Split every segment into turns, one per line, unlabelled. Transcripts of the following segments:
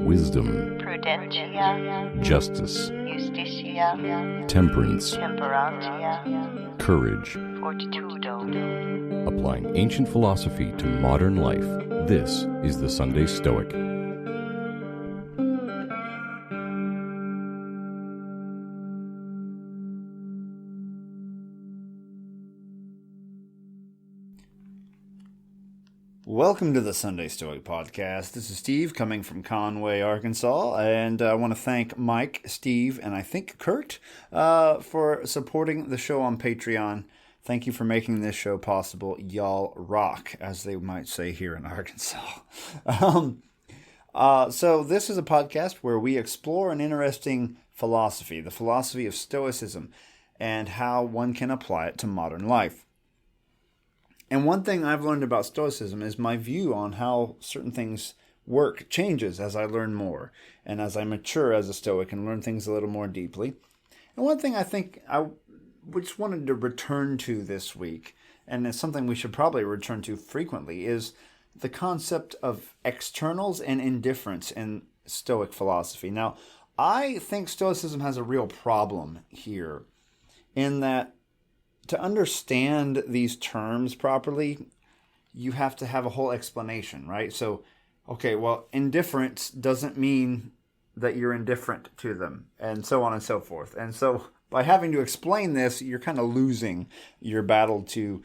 wisdom,
prudentia,
justice,
justitia,
temperance,
temperantia,
courage.
fortitudo.
Applying ancient philosophy to modern life, this is the Sunday Stoic.
Welcome to the Sunday Stoic Podcast. This is Steve coming from Conway, Arkansas, and I want to thank Mike, Steve, and I think Kurt for supporting the show on Patreon. Thank you for making this show possible. Y'all rock, as they might say here in Arkansas. So this is a podcast where we explore an interesting philosophy, the philosophy of Stoicism, and how one can apply it to modern life. And one thing I've learned about Stoicism is my view on how certain things work changes as I learn more and as I mature as a Stoic and learn things a little more deeply. And one thing I think I just wanted to return to this week, and it's something we should probably return to frequently, is the concept of externals and indifference in Stoic philosophy. Now, I think Stoicism has a real problem here in that to understand these terms properly, you have to have a whole explanation, right? So, okay, well, indifference doesn't mean that you're indifferent to them, and so on and so forth. And so by having to explain this, you're kind of losing your battle to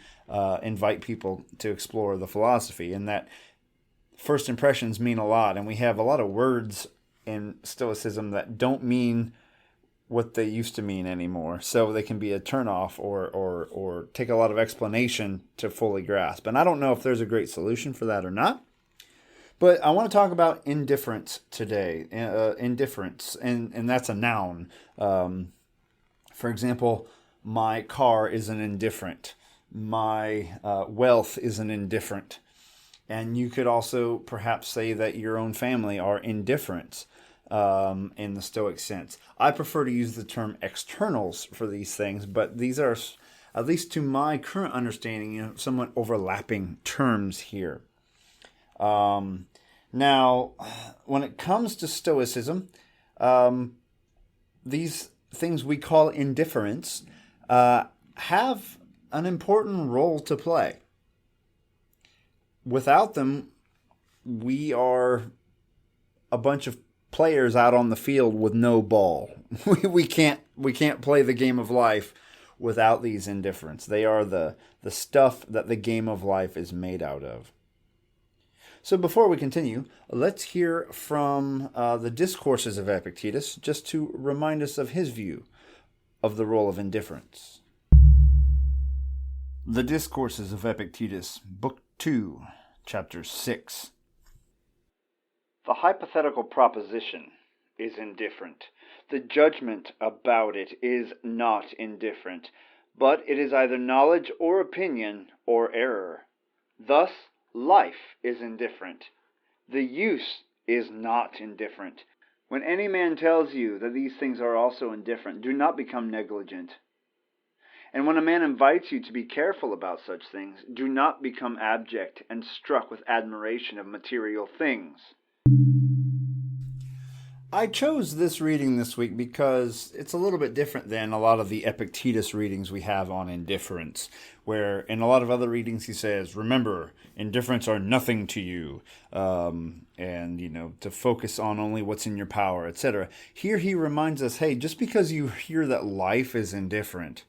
invite people to explore the philosophy, and that first impressions mean a lot, and we have a lot of words in Stoicism that don't mean what they used to mean anymore. So they can be a turnoff or take a lot of explanation to fully grasp. And I don't know if there's a great solution for that or not. But I want to talk about indifference today. Indifference, and that's a noun. For example, my car is an indifferent. My wealth is an indifferent. And you could also perhaps say that your own family are indifferents. In the Stoic sense. I prefer to use the term externals for these things, but these are, at least to my current understanding, somewhat overlapping terms here. Now, when it comes to Stoicism, these things we call indifferents have an important role to play. Without them, we are a bunch of players out on the field with no ball. We can't play the game of life without these indifferents. They are the stuff that the game of life is made out of. So before we continue, let's hear from the discourses of Epictetus, just to remind us of his view of the role of indifference. The Discourses of Epictetus, Book 2, Chapter 6. The hypothetical proposition is indifferent. The judgment about it is not indifferent, but it is either knowledge or opinion or error. Thus, life is indifferent. The use is not indifferent. When any man tells you that these things are also indifferent, do not become negligent. And when a man invites you to be careful about such things, do not become abject and struck with admiration of material things. I chose this reading this week because it's a little bit different than a lot of the Epictetus readings we have on indifference, where in a lot of other readings he says, remember, indifferents are nothing to you, and, to focus on only what's in your power, etc. Here he reminds us, hey, just because you hear that life is indifferent,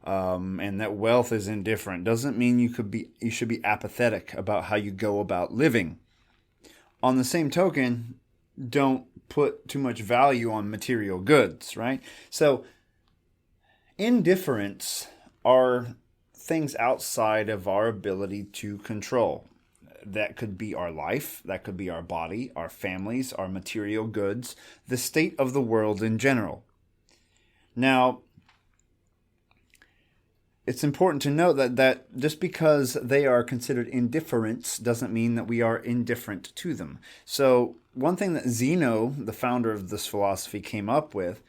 and that wealth is indifferent, doesn't mean you should be apathetic about how you go about living. On the same token, don't put too much value on material goods, right? So, indifferents are things outside of our ability to control. That could be our life, that could be our body, our families, our material goods, the state of the world in general. Now, it's important to note that just because they are considered indifferents doesn't mean that we are indifferent to them. So one thing that Zeno, the founder of this philosophy, came up with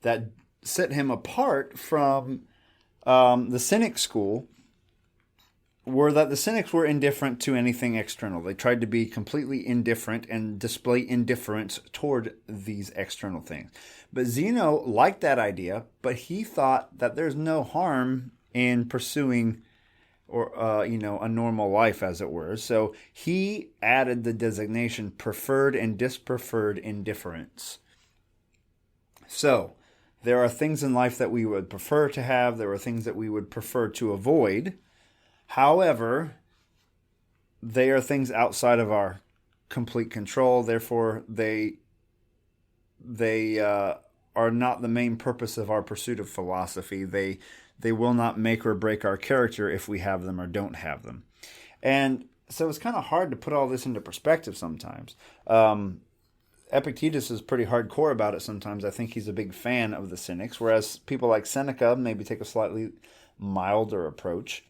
that set him apart from the Cynic school were that the Cynics were indifferent to anything external. They tried to be completely indifferent and display indifference toward these external things. But Zeno liked that idea, but he thought that there's no harm in pursuing a normal life, as it were. So he added the designation preferred and dispreferred indifference. So there are things in life that we would prefer to have. There are things that we would prefer to avoid. However, they are things outside of our complete control. Therefore, they are not the main purpose of our pursuit of philosophy. They will not make or break our character if we have them or don't have them. And so it's kind of hard to put all this into perspective sometimes. Epictetus is pretty hardcore about it sometimes. I think he's a big fan of the Cynics, whereas people like Seneca maybe take a slightly milder approach.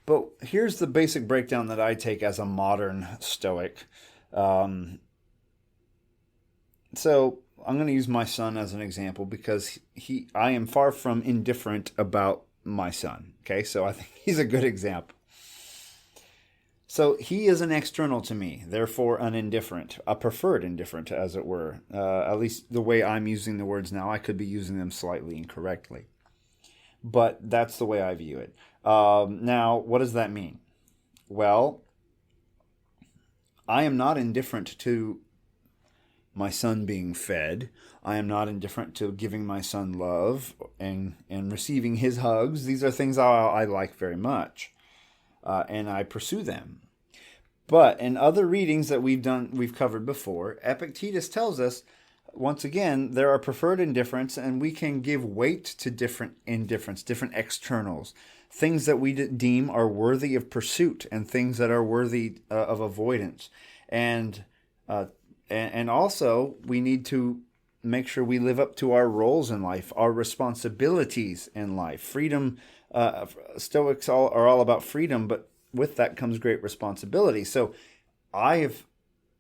But here's the basic breakdown that I take as a modern Stoic. So I'm going to use my son as an example because I am far from indifferent about my son. Okay, so I think he's a good example. So he is an external to me, therefore an indifferent, a preferred indifferent, as it were. At least the way I'm using the words now, I could be using them slightly incorrectly. But that's the way I view it. Now, what does that mean? Well, I am not indifferent to my son being fed. I am not indifferent to giving my son love and receiving his hugs. These are things I like very much, and I pursue them. But in other readings that we've covered before, Epictetus tells us, once again, there are preferred indifference, and we can give weight to different indifference, different externals, things that we deem are worthy of pursuit and things that are worthy of avoidance. And also, we need to make sure we live up to our roles in life, our responsibilities in life. Freedom, Stoics are all about freedom, but with that comes great responsibility. So I have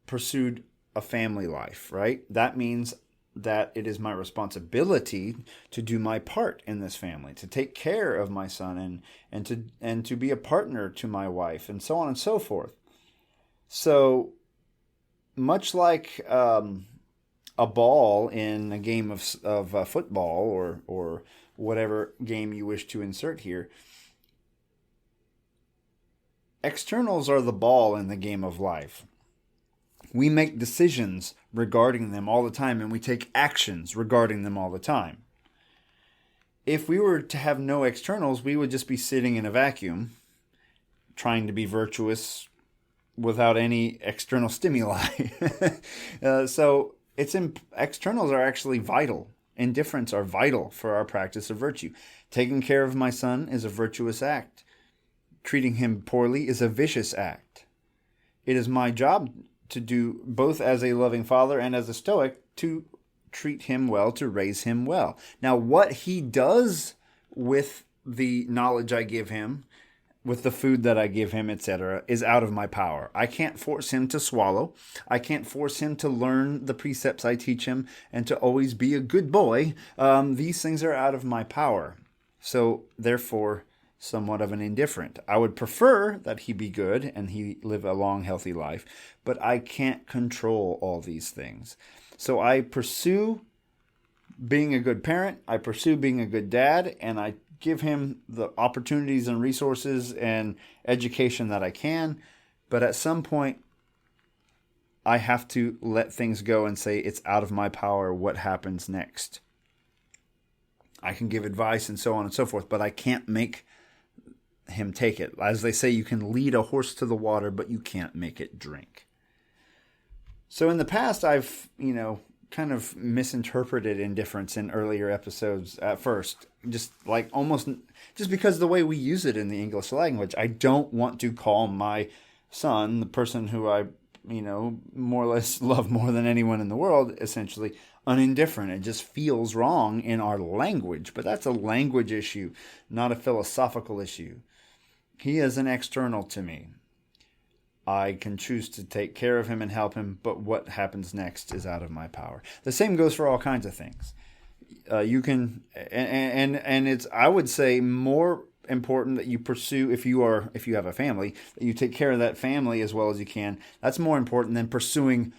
pursued a family life, right? That means that it is my responsibility to do my part in this family, to take care of my son and to be a partner to my wife, and so on and so forth. So much like a ball in a game of football or whatever game you wish to insert here, externals are the ball in the game of life. We make decisions regarding them all the time, and we take actions regarding them all the time. If we were to have no externals, we would just be sitting in a vacuum, trying to be virtuous without any external stimuli. So externals are actually vital. Indifferents are vital for our practice of virtue. Taking care of my son is a virtuous act. Treating him poorly is a vicious act. It is my job to do both as a loving father and as a Stoic to treat him well, to raise him well. Now, what he does with the knowledge I give him, with the food that I give him, etc., is out of my power. I can't force him to swallow. I can't force him to learn the precepts I teach him and to always be a good boy. These things are out of my power. So, therefore, somewhat of an indifferent. I would prefer that he be good and he live a long, healthy life, but I can't control all these things. So I pursue being a good parent, I pursue being a good dad, and I give him the opportunities and resources and education that I can, but at some point, I have to let things go and say it's out of my power what happens next. I can give advice and so on and so forth, but I can't make him take it. As they say, you can lead a horse to the water, but you can't make it drink. So in the past, I've, kind of misinterpreted indifference in earlier episodes at first. Just because of the way we use it in the English language. I don't want to call my son, the person who I, more or less love more than anyone in the world, essentially, unindifferent. It just feels wrong in our language. But that's a language issue, not a philosophical issue. He is an external to me. I can choose to take care of him and help him, but what happens next is out of my power. The same goes for all kinds of things. You can, and it's, I would say, more important that you pursue, if you have a family, that you take care of that family as well as you can. That's more important than pursuing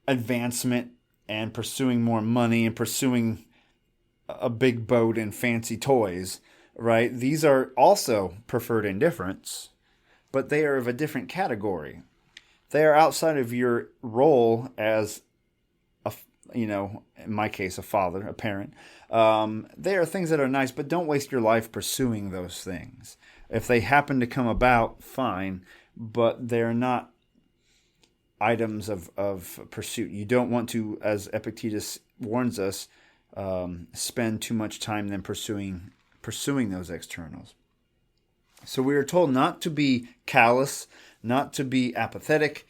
advancement and pursuing more money and pursuing a big boat and fancy toys, right? These are also preferred indifference, but they are of a different category. They are outside of your role as in my case, a father, a parent. They are things that are nice, but don't waste your life pursuing those things. If they happen to come about, fine, but they're not items of pursuit. You don't want to, as Epictetus warns us, spend too much time then pursuing those externals. So we are told not to be callous, not to be apathetic,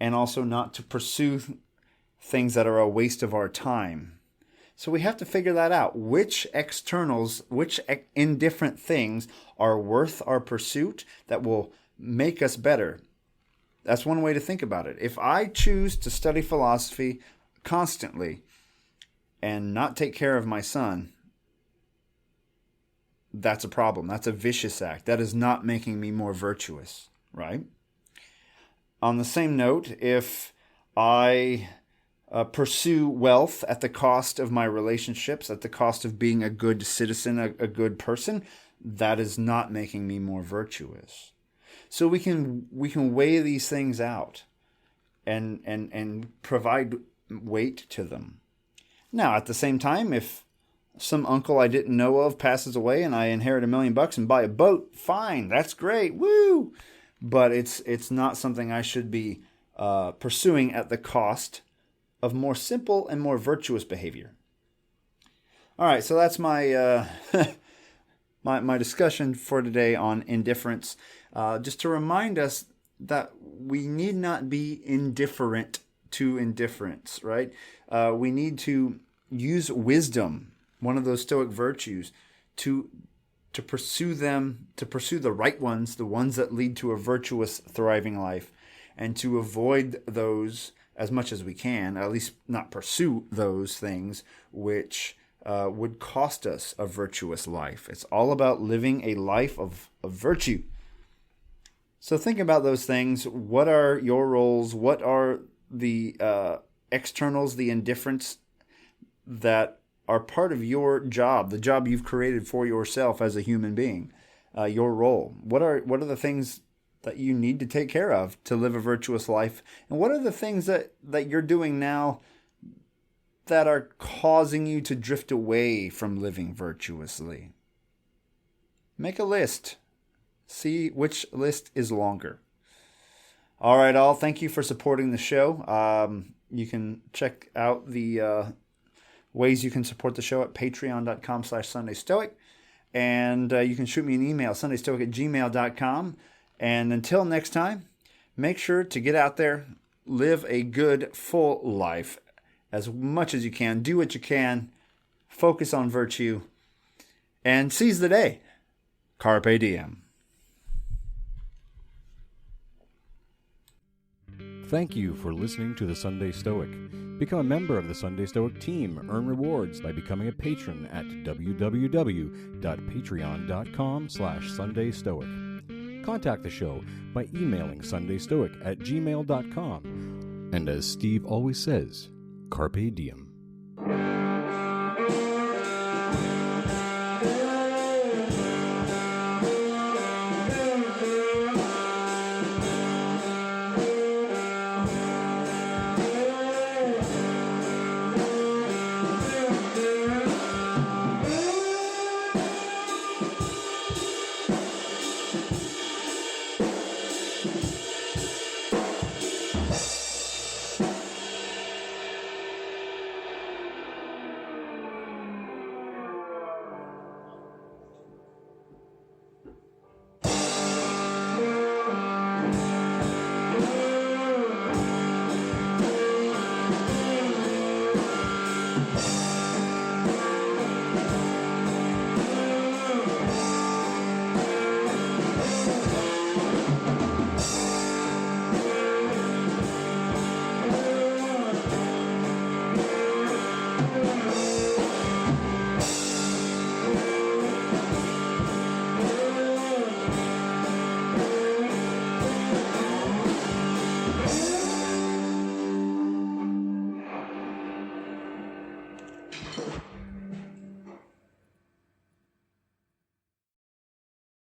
and also not to pursue things that are a waste of our time. So we have to figure that out. Which externals, which indifferent things are worth our pursuit that will make us better? That's one way to think about it. If I choose to study philosophy constantly and not take care of my son, that's a problem. That's a vicious act. That is not making me more virtuous, right? On the same note, if I pursue wealth at the cost of my relationships, at the cost of being a good citizen, a good person, that is not making me more virtuous. So we can weigh these things out and provide weight to them. Now, at the same time, if some uncle I didn't know of passes away and I inherit $1 million and buy a boat, fine, that's great, woo! But it's not something I should be pursuing at the cost of more simple and more virtuous behavior. All right, so that's my my discussion for today on indifference. Just to remind us that we need not be indifferent to indifference, right? We need to use wisdom, one of those Stoic virtues, to pursue them, to pursue the right ones, the ones that lead to a virtuous, thriving life, and to avoid those as much as we can, at least not pursue those things which would cost us a virtuous life. It's all about living a life of virtue. So think about those things. What are your roles? What are the externals, the indifference that are part of your job, the job you've created for yourself as a human being, your role? What are the things that you need to take care of to live a virtuous life? And what are the things that you're doing now that are causing you to drift away from living virtuously? Make a list. See which list is longer. All right, all. Thank you for supporting the show. You can check out the ways you can support the show at patreon.com/SundayStoic. And you can shoot me an email, sundaystoic@gmail.com. And until next time, make sure to get out there, live a good, full life as much as you can. Do what you can. Focus on virtue. And seize the day. Carpe diem.
Thank you for listening to the Sunday Stoic. Become a member of the Sunday Stoic team. Earn rewards by becoming a patron at www.patreon.com/SundayStoic. Contact the show by emailing sundaystoic@gmail.com. And as Steve always says, carpe diem.
to.